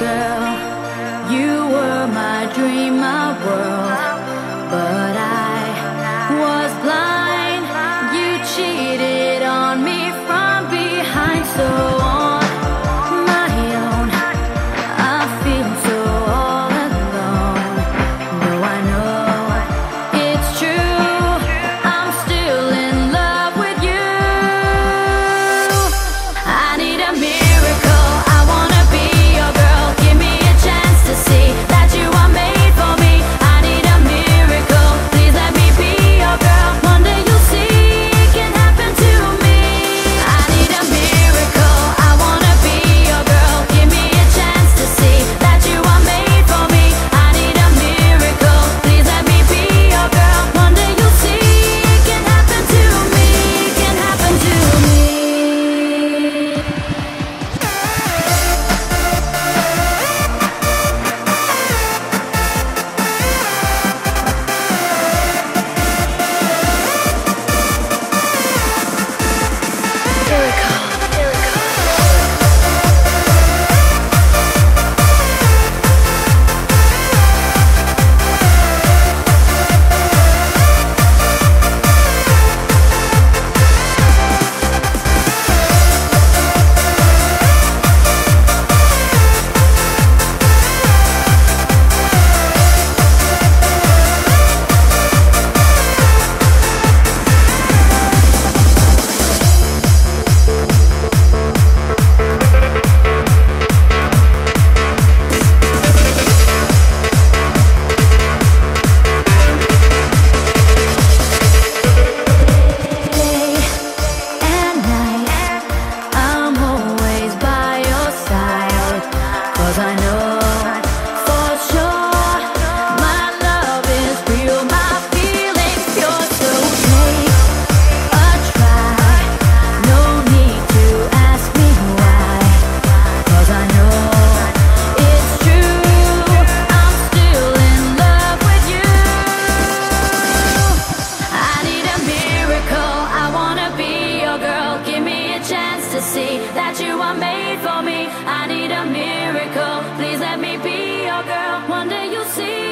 girl. You were my dream, my world, but I was blind. You cheated on me from behind, so on my own I feel so all alone. Though I know it's true, I'm still in love with you. I need a miracle, I wanna be your girl. Give me a chance to see that you are made for me. I need a miracle, please let me be your girl. One day you'll see it can happen to me. I need a miracle, I wanna be your girl. Give me a chance to see that you are made for me. I need a miracle, please let me be your girl. One day you'll see it can happen to me, can happen to me. I know for sure my love is real, my feelings pure. So take a try, no need to ask me why, 'cause I know it's true, I'm still in love with you. I need a miracle, I wanna be your girl. Give me a chance to see that you are made for me. I need a miracle, please let me be your girl. One day you'll see